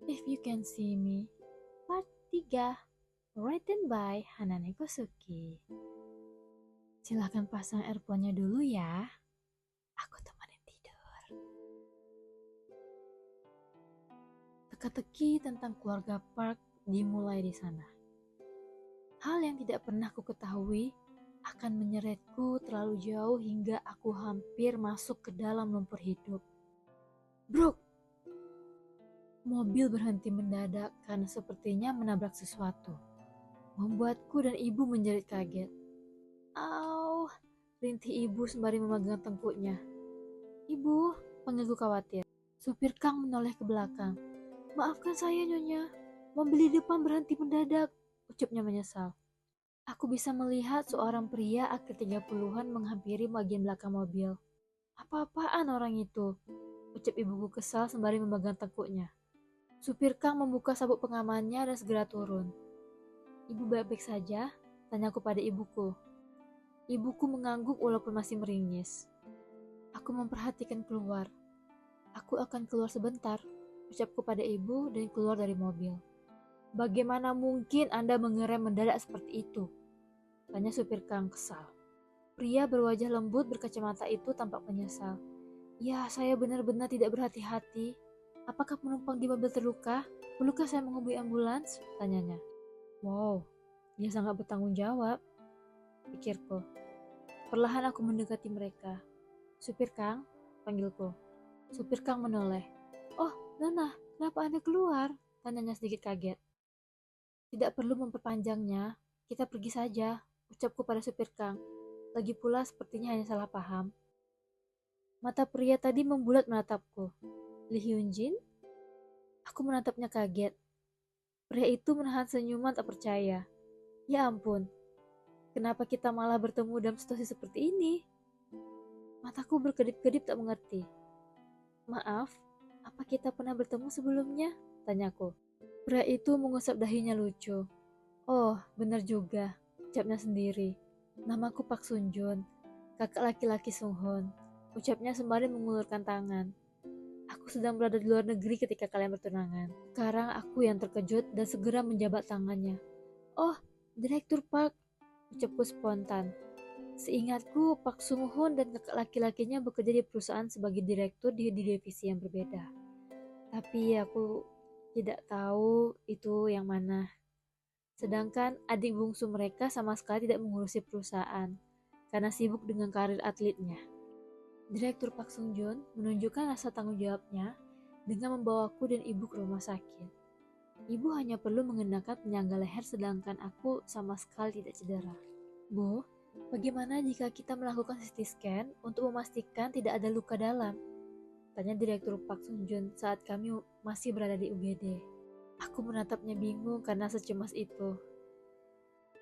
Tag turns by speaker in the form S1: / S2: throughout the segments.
S1: If You Can See Me, Part 3, written by Hanane Kosuki. Silahkan pasang earphone-nya dulu ya, aku temenin tidur. Teka-teki tentang keluarga Park dimulai di sana. Hal yang tidak pernah ku ketahui akan menyeretku terlalu jauh hingga aku hampir masuk ke dalam lumpur hidup. Brok! Mobil berhenti mendadak karena sepertinya menabrak sesuatu. Membuatku dan ibu menjerit kaget. Au, rintih ibu sembari memegang tengkuknya. Ibu, panggilku khawatir. Supir Kang menoleh ke belakang. Maafkan saya, Nyonya. Mobil di depan berhenti mendadak, ucapnya menyesal. Aku bisa melihat seorang pria akhir 30-an menghampiri bagian belakang mobil. Apa-apaan orang itu? Ucap ibuku kesal sembari memegang tengkuknya. Supir Kang membuka sabuk pengamannya dan segera turun. Ibu baik-baik saja? Tanyaku pada ibuku. Ibuku mengangguk walaupun masih meringis. Aku memperhatikan keluar. Aku akan keluar sebentar, ucapku pada ibu dan keluar dari mobil. Bagaimana mungkin Anda mengerem mendadak seperti itu? Tanya supir Kang kesal. Pria berwajah lembut berkacamata itu tampak menyesal. Ya, saya benar-benar tidak berhati-hati. Apakah penumpang di mobil terluka? Perlukah saya menghubungi ambulans? Tanyanya. Wow, dia sangat bertanggung jawab, pikirku. Perlahan aku mendekati mereka. Supir Kang, panggilku. Supir Kang menoleh. Oh, Nona, kenapa Anda keluar? Tanyanya sedikit kaget. Tidak perlu memperpanjangnya, kita pergi saja, ucapku pada supir Kang. Lagi pula sepertinya hanya salah paham. Mata pria tadi membulat menatapku. Lee Hyun Jin? Aku menatapnya kaget. Pria itu menahan senyuman tak percaya. Ya ampun, kenapa kita malah bertemu dalam situasi seperti ini? Mataku berkedip-kedip tak mengerti. Maaf, apa kita pernah bertemu sebelumnya? Tanyaku. Pria itu mengusap dahinya lucu. Oh, benar juga, ucapnya sendiri. Namaku Pak Sunjun, kakak laki-laki Sunghon. Ucapnya sembari mengulurkan tangan. Aku sedang berada di luar negeri ketika kalian bertunangan. Sekarang aku yang terkejut dan segera menjabat tangannya. Oh, Direktur Park, ucapku spontan. Seingatku, Pak Sunghon dan kakak laki-lakinya bekerja di perusahaan sebagai direktur di divisi yang berbeda. Tapi aku tidak tahu itu yang mana. Sedangkan adik bungsu mereka sama sekali tidak mengurusi perusahaan karena sibuk dengan karir atletnya. Direktur Pak Sung Joon menunjukkan rasa tanggung jawabnya dengan membawaku dan ibu ke rumah sakit. Ibu hanya perlu mengenakan penyangga leher sedangkan aku sama sekali tidak cedera. Bu, bagaimana jika kita melakukan CT scan untuk memastikan tidak ada luka dalam? Tanya Direktur Pak Sung Joon saat kami masih berada di UGD. Aku menatapnya bingung karena secemas itu.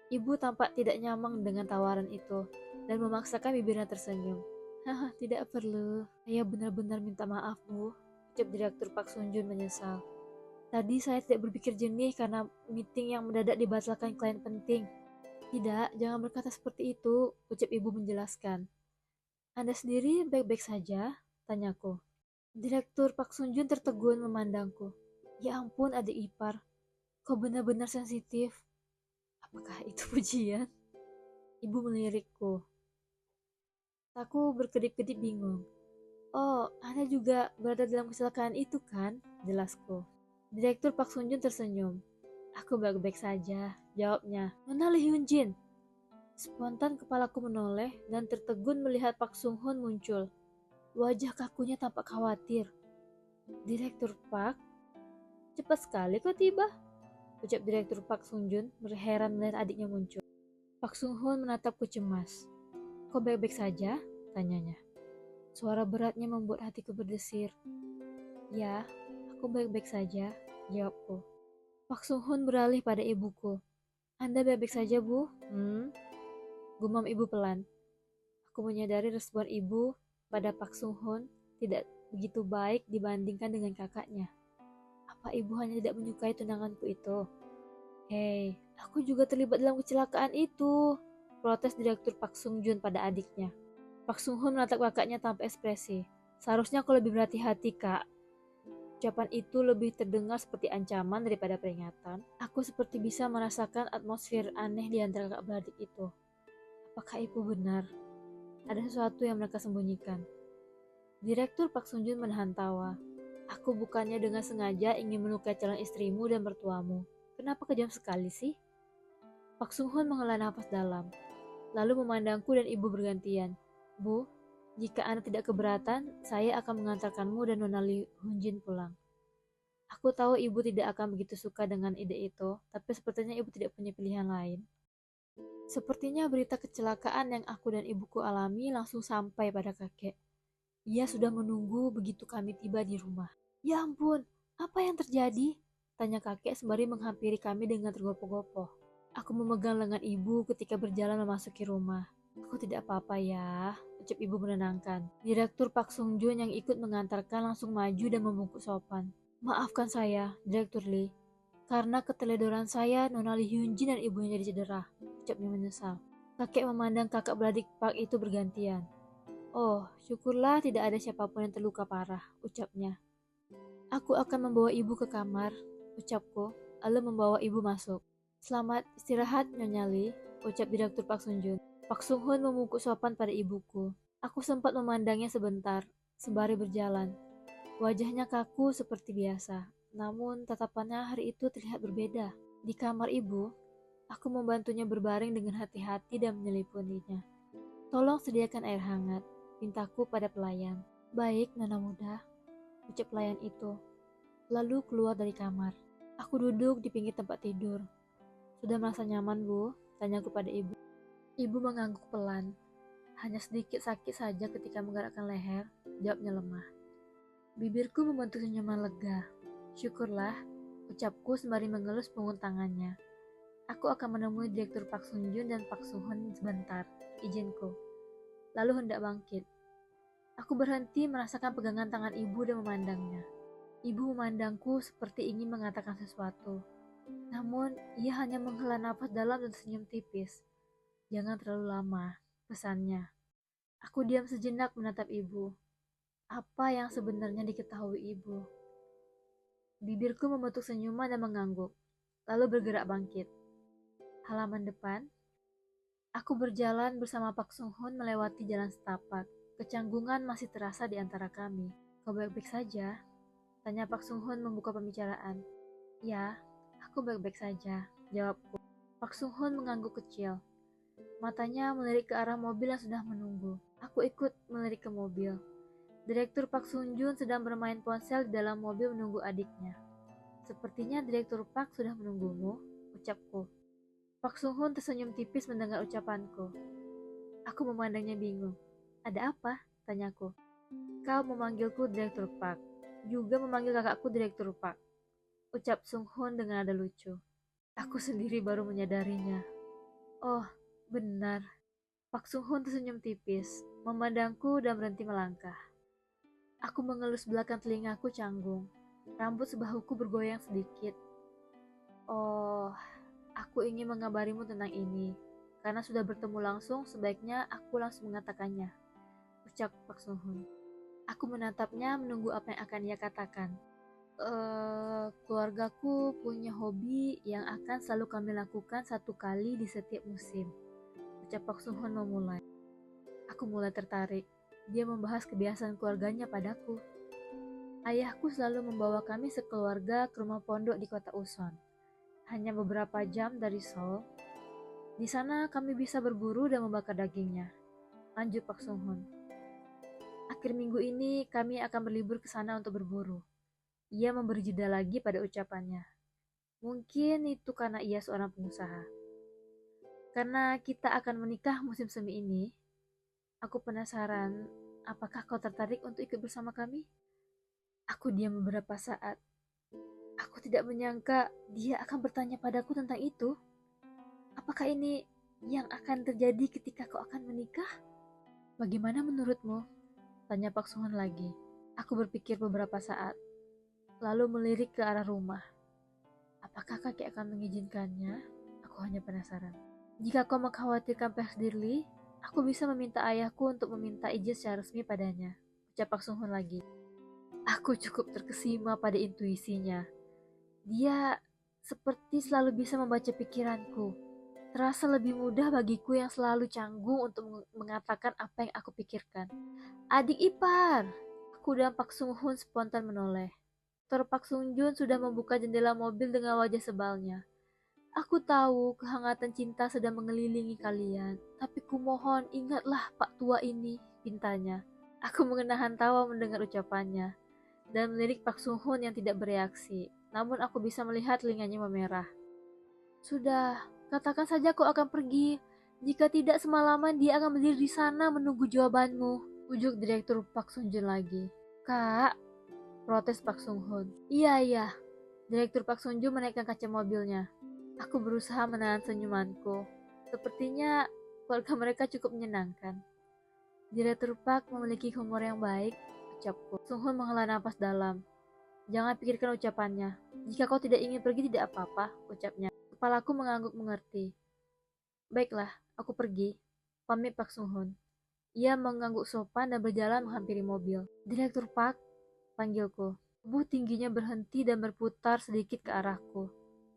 S1: Ibu tampak tidak nyaman dengan tawaran itu dan memaksakan bibirnya tersenyum. Haha, tidak perlu. Saya benar-benar minta maaf, Bu. Ucap Direktur Pak Sunjun menyesal. Tadi saya tidak berpikir jernih karena meeting yang mendadak dibatalkan klien penting. Tidak, jangan berkata seperti itu, ucap ibu menjelaskan. Anda sendiri baik-baik saja? Tanyaku. Direktur Pak Sunjun tertegun memandangku. Ya ampun adik ipar, kau benar-benar sensitif. Apakah itu pujian? Ibu melirikku. Aku berkedip-kedip bingung. Oh, Anda juga berada dalam kecelakaan itu kan? Jelasku. Direktur Pak Sunjun tersenyum. Aku baik-baik saja, jawabnya. Nona Lee Hyun Jin. Spontan kepalaku menoleh dan tertegun melihat Pak Sung Hoon muncul. Wajah kakunya tampak khawatir. Direktur Pak, cepat sekali kau tiba, ucap Direktur Pak Sung Jun berheran melihat adiknya muncul. Pak Sung Hoon menatapku cemas. Kau baik-baik saja? Tanyanya. Suara beratnya membuat hatiku berdesir. Ya, aku baik-baik saja, jawabku. Pak Sung Hoon beralih pada ibuku. Anda baik-baik saja, Bu? Gumam ibu pelan. Aku menyadari respon ibu pada Pak Sung Hoon tidak begitu baik dibandingkan dengan kakaknya. Apa ibu hanya tidak menyukai tunanganku itu? Hei, aku juga terlibat dalam kecelakaan itu, protes Direktur Pak Sung Jun pada adiknya. Pak Sung Hoon menatap kakaknya tanpa ekspresi. Seharusnya aku lebih berhati-hati, Kak. Ucapan itu lebih terdengar seperti ancaman daripada peringatan. Aku seperti bisa merasakan atmosfer aneh di antara kakak beradik itu. Apakah itu benar? Ada sesuatu yang mereka sembunyikan. Direktur Pak Sunjun menahan tawa. Aku bukannya dengan sengaja ingin melukai calon istrimu dan mertuamu. Kenapa kejam sekali sih? Pak Sung Hun menghela nafas dalam, lalu memandangku dan ibu bergantian. Bu, jika Anda tidak keberatan, saya akan mengantarkanmu dan Nona Li Hunjin pulang. Aku tahu ibu tidak akan begitu suka dengan ide itu, tapi sepertinya ibu tidak punya pilihan lain. Sepertinya berita kecelakaan yang aku dan ibuku alami langsung sampai pada kakek. Ia sudah menunggu begitu kami tiba di rumah. Ya ampun, apa yang terjadi? Tanya kakek sembari menghampiri kami dengan tergopoh-gopoh. Aku memegang lengan ibu ketika berjalan memasuki rumah. Aku tidak apa-apa ya, ucap ibu menenangkan. Direktur Pak Sung Jun yang ikut mengantarkan langsung maju dan membungkuk sopan. Maafkan saya, Direktur Lee. Karena keteledoran saya, Nona Lee Hyun Jin dan ibunya jadi cedera, ucapnya menyesal. Kakek memandang kakak beradik Pak itu bergantian. Oh, syukurlah tidak ada siapapun yang terluka parah, ucapnya. Aku akan membawa ibu ke kamar, ucapku, lalu membawa ibu masuk. Selamat istirahat, Nyonya Lee, ucap Direktur Pak Sun Jun. Pak Sung Hun memukul sopan pada ibuku. Aku sempat memandangnya sebentar, sembari berjalan. Wajahnya kaku seperti biasa, namun tatapannya hari itu terlihat berbeda. Di kamar ibu, aku membantunya berbaring dengan hati-hati dan menyeliputinya. Tolong sediakan air hangat, pintaku pada pelayan. Baik, Nona muda, ucap pelayan itu, lalu keluar dari kamar. Aku duduk di pinggir tempat tidur. Sudah merasa nyaman, Bu? Tanyaku pada ibu. Ibu mengangguk pelan. Hanya sedikit sakit saja ketika menggerakkan leher, jawabnya lemah. Bibirku membentuk senyuman lega. Syukurlah, ucapku sembari mengelus punggung tangannya. Aku akan menemui Direktur Pak Sun Jun dan Pak Sung Hun sebentar, izinku. Lalu hendak bangkit. Aku berhenti merasakan pegangan tangan ibu dan memandangnya. Ibu memandangku seperti ingin mengatakan sesuatu. Namun, ia hanya menghela nafas dalam dan senyum tipis. Jangan terlalu lama, pesannya. Aku diam sejenak menatap ibu. Apa yang sebenarnya diketahui ibu? Bibirku membentuk senyuman dan mengangguk, lalu bergerak bangkit. Halaman depan, aku berjalan bersama Pak Sung Hun melewati jalan setapak. Kecanggungan masih terasa di antara kami. Kau baik-baik saja? Tanya Pak Sung Hun membuka pembicaraan. Ya, aku baik-baik saja, jawabku. Pak Sung Hun mengangguk kecil. Matanya melirik ke arah mobil yang sudah menunggu. Aku ikut melirik ke mobil. Direktur Pak Sun Jun sedang bermain ponsel di dalam mobil menunggu adiknya. Sepertinya Direktur Pak sudah menunggumu, ucapku. Pak Sung Hun tersenyum tipis mendengar ucapanku. Aku memandangnya bingung. Ada apa? Tanyaku. Kau memanggilku Direktur Pak, juga memanggil kakakku Direktur Pak, ucap Sung Hun dengan nada lucu. Aku sendiri baru menyadarinya. Oh, benar. Pak Sung Hun tersenyum tipis, memandangku dan berhenti melangkah. Aku mengelus belakang telingaku canggung. Rambut sebahuku bergoyang sedikit. Oh, aku ingin mengabarimu tentang ini. Karena sudah bertemu langsung, sebaiknya aku langsung mengatakannya, ucap Pak Sung Hun. Aku menatapnya menunggu apa yang akan ia katakan. Keluargaku punya hobi yang akan selalu kami lakukan satu kali di setiap musim, ucap Pak Sung Hun memulai. Aku mulai tertarik. Dia membahas kebiasaan keluarganya padaku. Ayahku selalu membawa kami sekeluarga ke rumah pondok di kota Uson. Hanya beberapa jam dari Seoul. Di sana kami bisa berburu dan membakar dagingnya, lanjut Pak Sung Hun. Akhir minggu ini kami akan berlibur ke sana untuk berburu. Ia memberi jeda lagi pada ucapannya. Mungkin itu karena ia seorang pengusaha. Karena kita akan menikah musim semi ini, aku penasaran, apakah kau tertarik untuk ikut bersama kami? Aku diam beberapa saat. Aku tidak menyangka dia akan bertanya padaku tentang itu. Apakah ini yang akan terjadi ketika kau akan menikah? Bagaimana menurutmu? Tanya Pak Suhon lagi. Aku berpikir beberapa saat, lalu melirik ke arah rumah. Apakah kakek akan mengizinkannya? Aku hanya penasaran. Jika kau mengkhawatirkan Pak Dirli, aku bisa meminta ayahku untuk meminta izin secara resmi padanya, ucap Pak Sung Hun lagi. Aku cukup terkesima pada intuisinya. Dia seperti selalu bisa membaca pikiranku. Terasa lebih mudah bagiku yang selalu canggung untuk mengatakan apa yang aku pikirkan. Adik ipar! Aku dan Pak Sung Hun spontan menoleh. Dr. Pak Sung Jun sudah membuka jendela mobil dengan wajah sebalnya. Aku tahu kehangatan cinta sedang mengelilingi kalian, tapi kumohon ingatlah Pak tua ini, pintanya. Aku mengenahan tawa mendengar ucapannya, dan melirik Pak Sung Hun yang tidak bereaksi. Namun aku bisa melihat telinganya memerah. Sudah, katakan saja kau akan pergi. Jika tidak semalaman dia akan berdiri di sana menunggu jawabanmu. Ujuk Direktur Pak Sung Jun lagi. Kak, protes Pak Sung Hun. Iya. Direktur Pak Sung Jun menaikkan kaca mobilnya. Aku berusaha menahan senyumanku. Sepertinya keluarga mereka cukup menyenangkan. Direktur Pak memiliki humor yang baik, ucapku. Sung Hun menghela napas dalam. Jangan pikirkan ucapannya. Jika kau tidak ingin pergi tidak apa-apa, ucapnya. Kepalaku mengangguk mengerti. Baiklah, aku pergi. Pamit Pak Sung Hun. Ia mengangguk sopan dan berjalan menghampiri mobil. Direktur Pak, panggilku. Tubuh tingginya berhenti dan berputar sedikit ke arahku.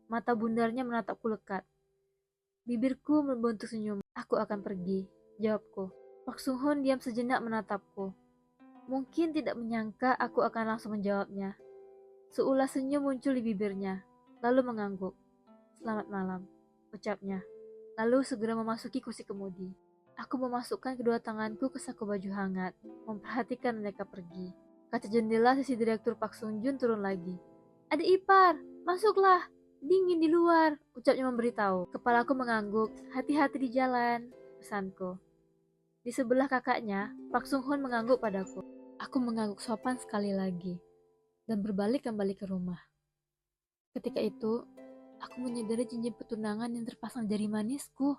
S1: Mata bundarnya menatapku lekat. Bibirku membentuk senyum. Aku akan pergi, jawabku. Pak Sung Hun diam sejenak menatapku. Mungkin tidak menyangka aku akan langsung menjawabnya. Seulas senyum muncul di bibirnya, lalu mengangguk. Selamat malam, ucapnya. Lalu segera memasuki kursi kemudi. Aku memasukkan kedua tanganku ke saku baju hangat, memperhatikan mereka pergi. Kaca jendela sisi Direktur Pak Sung Jun turun lagi. Adik ipar, masuklah. Dingin di luar, ucapnya memberitahu. Kepalaku mengangguk, hati-hati di jalan, pesanku. Di sebelah kakaknya, Pak Sung Hun mengangguk padaku. Aku mengangguk sopan sekali lagi, dan berbalik kembali ke rumah. Ketika itu, aku menyadari cincin petunangan yang terpasang jari manisku.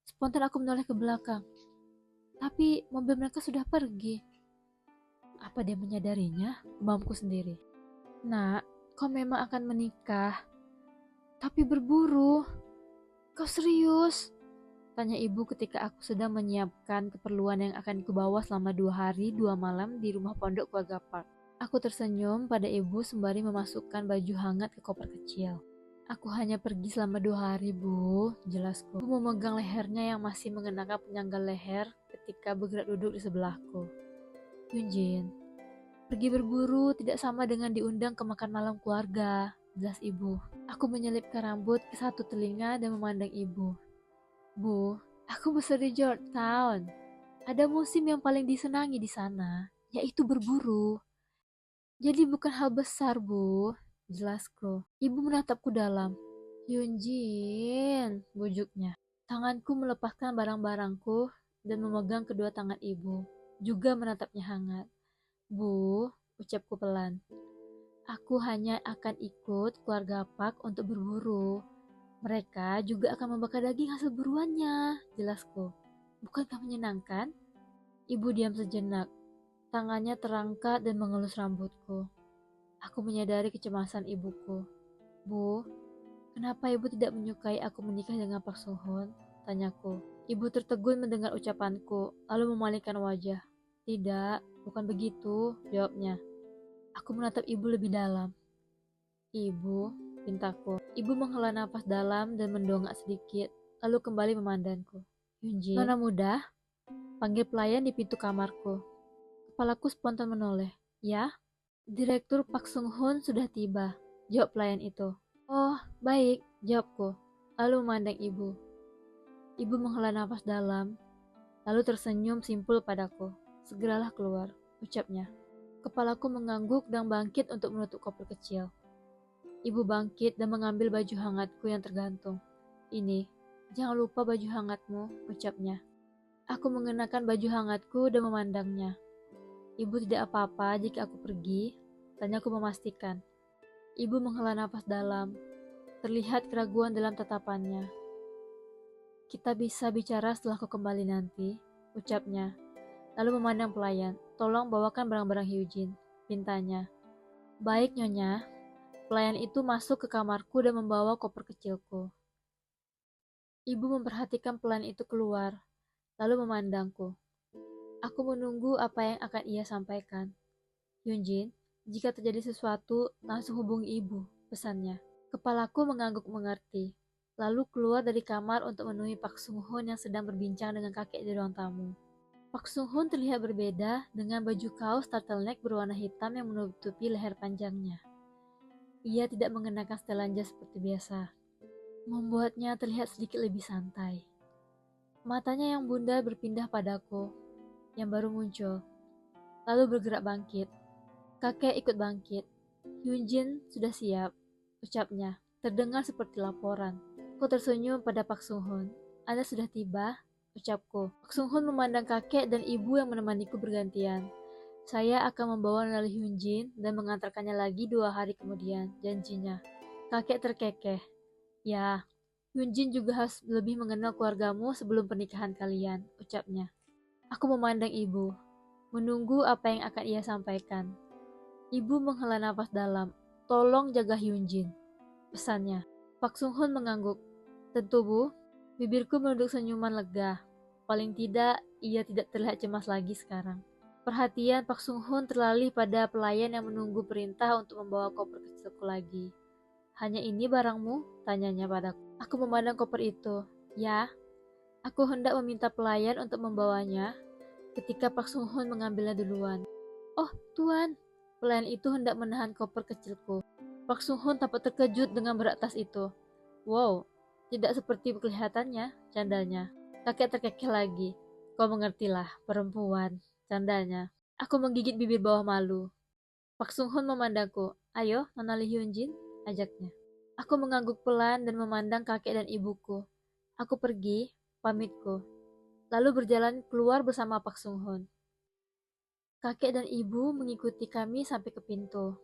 S1: Spontan aku menoleh ke belakang. Tapi mobil mereka sudah pergi. Apa dia menyadarinya? Gumamku sendiri. Nak, kau memang akan menikah. Tapi berburu. Kau serius? Tanya ibu ketika aku sedang menyiapkan keperluan yang akan kubawa selama 2 hari 2 malam di rumah pondok keluarga Park. Aku tersenyum pada ibu sembari memasukkan baju hangat ke koper kecil. Aku hanya pergi selama 2 hari, Bu, jelasku. Ibu memegang lehernya yang masih mengenakan penyangga leher ketika bergerak duduk di sebelahku. Yunjin, pergi berburu tidak sama dengan diundang ke makan malam keluarga, jelas ibu. Aku menyelipkan rambut ke satu telinga dan memandang ibu. Bu, aku besar di Georgetown. Ada musim yang paling disenangi di sana, yaitu berburu. Jadi bukan hal besar, Bu, jelasku. Ibu menatapku dalam. Yunjin, bujuknya. Tanganku melepaskan barang-barangku dan memegang kedua tangan ibu, juga menatapnya hangat. Bu, ucapku pelan. Aku hanya akan ikut keluarga Pak untuk berburu. Mereka juga akan membakar daging hasil buruannya, jelasku. Bukankah menyenangkan? Ibu diam sejenak. Tangannya terangkat dan mengelus rambutku. Aku menyadari kecemasan ibuku. Bu, kenapa ibu tidak menyukai aku menikah dengan Pak Sung Hun? Tanyaku. Ibu tertegun mendengar ucapanku, lalu memalingkan wajah. Tidak, bukan begitu, jawabnya. Aku menatap ibu lebih dalam. Ibu, pintaku. Ibu menghela nafas dalam dan mendongak sedikit, lalu kembali memandangku. Yunjin, nona muda, panggil pelayan di pintu kamarku. Kepalaku spontan menoleh. Ya? Direktur Pak Sung Hun sudah tiba, jawab pelayan itu. Oh, baik, jawabku. Lalu memandang ibu. Ibu menghela nafas dalam, lalu tersenyum simpul padaku. Segeralah keluar, ucapnya. Kepalaku mengangguk dan bangkit untuk menutup koper kecil. Ibu bangkit dan mengambil baju hangatku yang tergantung. Ini, jangan lupa baju hangatmu, ucapnya. Aku mengenakan baju hangatku dan memandangnya. Ibu tidak apa-apa jika aku pergi, tanyaku memastikan. Ibu menghela nafas dalam. Terlihat keraguan dalam tatapannya. Kita bisa bicara setelah kau kembali nanti, ucapnya. Lalu memandang pelayan. Tolong bawakan barang-barang Hyujin, pintanya. Baik, Nyonya. Pelayan itu masuk ke kamarku dan membawa koper kecilku. Ibu memperhatikan pelayan itu keluar, lalu memandangku. Aku menunggu apa yang akan ia sampaikan. Yunjin, Jika terjadi sesuatu, langsung hubungi ibu, pesannya. Kepalaku mengangguk mengerti. Lalu keluar dari kamar untuk menemui Pak Sung Hoon yang sedang berbincang dengan kakek di ruang tamu. Pak Sung Hoon terlihat berbeda dengan baju kaos turtleneck berwarna hitam yang menutupi leher panjangnya. Ia tidak mengenakan setelan jas seperti biasa, membuatnya terlihat sedikit lebih santai. Matanya yang bundar berpindah padaku, yang baru muncul, lalu bergerak bangkit. Kakek ikut bangkit. Hyunjin sudah siap, ucapnya, terdengar seperti laporan. Aku tersenyum pada Pak Sung Hoon. Anda sudah tiba, ucapku. Pak Sung Hoon memandang kakek dan ibu yang menemaniku bergantian. Saya akan membawa Nali Hyunjin dan mengantarkannya lagi 2 hari kemudian, janjinya. Kakek terkekeh. Ya, Hyunjin juga harus lebih mengenal keluargamu sebelum pernikahan kalian, ucapnya. Aku memandang ibu, menunggu apa yang akan ia sampaikan. Ibu menghela nafas dalam. Tolong jaga Hyunjin, pesannya. Pak Sung Hoon mengangguk. Tentu, Bu. Bibirku menunduk senyuman lega. Paling tidak, ia tidak terlihat cemas lagi sekarang. Perhatian Pak Sung Hoon terlalih pada pelayan yang menunggu perintah untuk membawa koper kecilku lagi. Hanya ini barangmu? Tanyanya padaku. Aku memandang koper itu. Ya, aku hendak meminta pelayan untuk membawanya ketika Pak Sung Hoon mengambilnya duluan. Oh, Tuan. Pelayan itu hendak menahan koper kecilku. Pak Sung Hoon tampak terkejut dengan berat tas itu. Wow, tidak seperti kelihatannya, candanya. Kakek terkekeh lagi. Kau mengertilah, perempuan, candanya. Aku menggigit bibir bawah malu. Pak Sung Hoon memandangku. Ayo, Nona Lee Hyun Jin, ajaknya. Aku mengangguk pelan dan memandang kakek dan ibuku. Aku pergi, pamitku. Lalu berjalan keluar bersama Pak Sung Hoon. Kakek dan ibu mengikuti kami sampai ke pintu.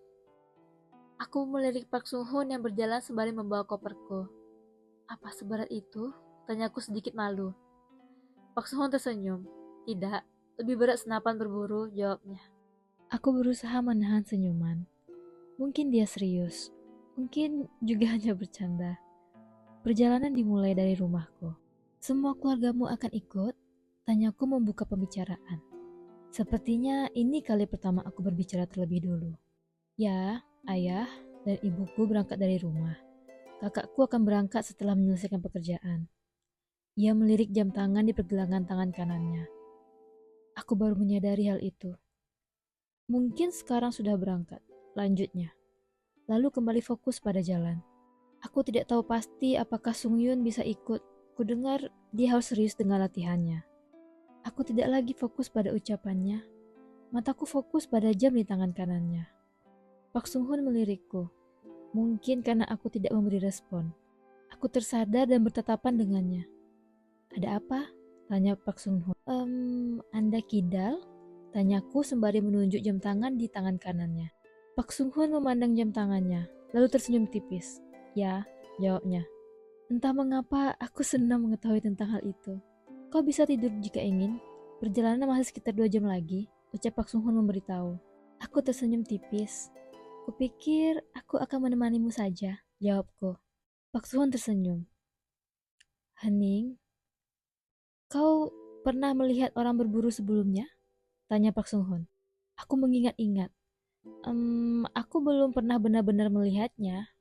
S1: Aku melirik Pak Sung Hoon yang berjalan sembari membawa koperku. Apa seberat itu? Tanyaku sedikit malu. Pak Sung Hoon tersenyum. Tidak, lebih berat senapan berburu, jawabnya. Aku berusaha menahan senyuman. Mungkin dia serius. Mungkin juga hanya bercanda. Perjalanan dimulai dari rumahku. Semua keluargamu akan ikut? Tanyaku membuka pembicaraan. Sepertinya ini kali pertama aku berbicara terlebih dulu. Ya, ayah dan ibuku berangkat dari rumah. Kakakku akan berangkat setelah menyelesaikan pekerjaan. Ia melirik jam tangan di pergelangan tangan kanannya. Aku baru menyadari hal itu. Mungkin sekarang sudah berangkat, lanjutnya. Lalu kembali fokus pada jalan. Aku tidak tahu pasti apakah Sung Yun bisa ikut. Kudengar dia harus serius dengan latihannya. Aku tidak lagi fokus pada ucapannya. Mataku fokus pada jam di tangan kanannya. Pak Sung Hoon melirikku. Mungkin karena aku tidak memberi respon. Aku tersadar dan bertatapan dengannya. Ada apa? Tanya Pak Sung Hoon. Anda kidal? Tanyaku sembari menunjuk jam tangan di tangan kanannya. Pak Sung Hoon memandang jam tangannya, lalu tersenyum tipis. Ya, jawabnya. Entah mengapa aku senang mengetahui tentang hal itu. Kau bisa tidur jika ingin. Perjalanan masih sekitar 2 jam lagi, ucap Pak Sung Hoon memberitahu. Aku tersenyum tipis. Kupikir aku akan menemanimu saja, jawabku. Pak Sung Hoon tersenyum. Hening, kau pernah melihat orang berburu sebelumnya? Tanya Pak Sung Hoon. Aku mengingat-ingat. Aku belum pernah benar-benar melihatnya.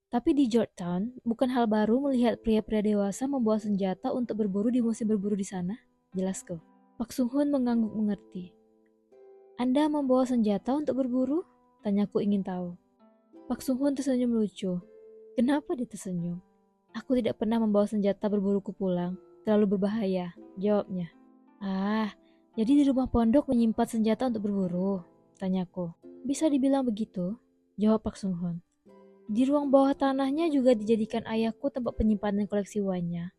S1: Tapi di Georgetown, bukan hal baru melihat pria-pria dewasa membawa senjata untuk berburu di musim berburu di sana, jelasku. Pak Sung Hoon mengangguk mengerti. Anda membawa senjata untuk berburu? Tanyaku ingin tahu. Pak Sung Hoon tersenyum lucu. Kenapa dia tersenyum? Aku tidak pernah membawa senjata berburuku pulang. Terlalu berbahaya, jawabnya. Ah, jadi di rumah pondok menyimpan senjata untuk berburu? Tanyaku. Bisa dibilang begitu, jawab Pak Sung Hoon. Di ruang bawah tanahnya juga dijadikan ayahku tempat penyimpanan koleksi wine-nya.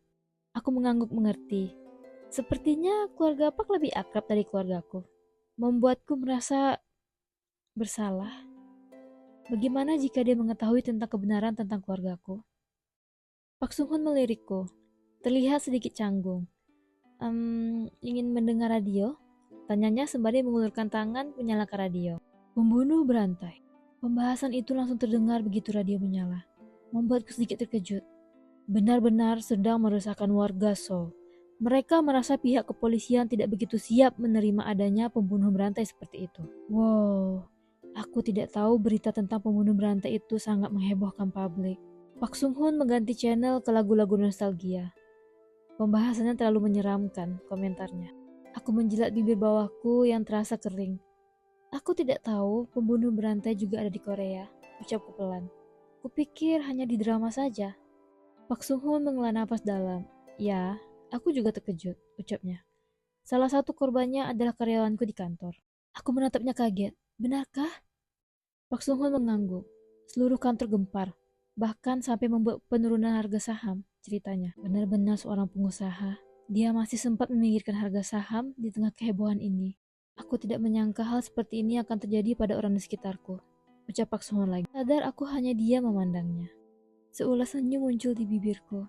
S1: Aku mengangguk mengerti. Sepertinya keluarga Pak lebih akrab dari keluargaku. Membuatku merasa bersalah. Bagaimana jika dia mengetahui tentang kebenaran tentang keluargaku? Pak Sung Hoon melirikku. Terlihat sedikit canggung. Ingin mendengar radio? Tanyanya sembari mengulurkan tangan menyalakan radio. Pembunuh berantai. Pembahasan itu langsung terdengar begitu radio menyala. Membuatku sedikit terkejut. Benar-benar sedang meresahkan warga Seoul. Mereka merasa pihak kepolisian tidak begitu siap menerima adanya pembunuh berantai seperti itu. Wow, Aku tidak tahu berita tentang pembunuh berantai itu sangat menghebohkan publik. Pak Sung Hoon mengganti channel ke lagu-lagu nostalgia. Pembahasannya terlalu menyeramkan, komentarnya. Aku menjilat bibir bawahku yang terasa kering. Aku tidak tahu pembunuh berantai juga ada di Korea, ucapku pelan. Kupikir hanya di drama saja. Pak Sung Hoon menghela napas dalam. Ya, aku juga terkejut, ucapnya. Salah satu korbannya adalah karyawanku di kantor. Aku menatapnya kaget. Benarkah? Pak Sung Hoon mengangguk. Seluruh kantor gempar, bahkan sampai membuat penurunan harga saham, ceritanya. Benar-benar seorang pengusaha. Dia masih sempat memikirkan harga saham di tengah kehebohan ini. Aku tidak menyangka hal seperti ini akan terjadi pada orang di sekitarku. Ucap Pak Sung Hoon lagi. Sadar aku hanya dia memandangnya. Seulas senyum muncul di bibirku.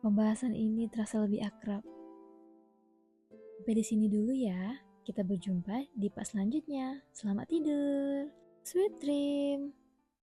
S1: Pembahasan ini terasa lebih akrab. Sampai di sini dulu ya. Kita berjumpa di part selanjutnya. Selamat tidur. Sweet dream.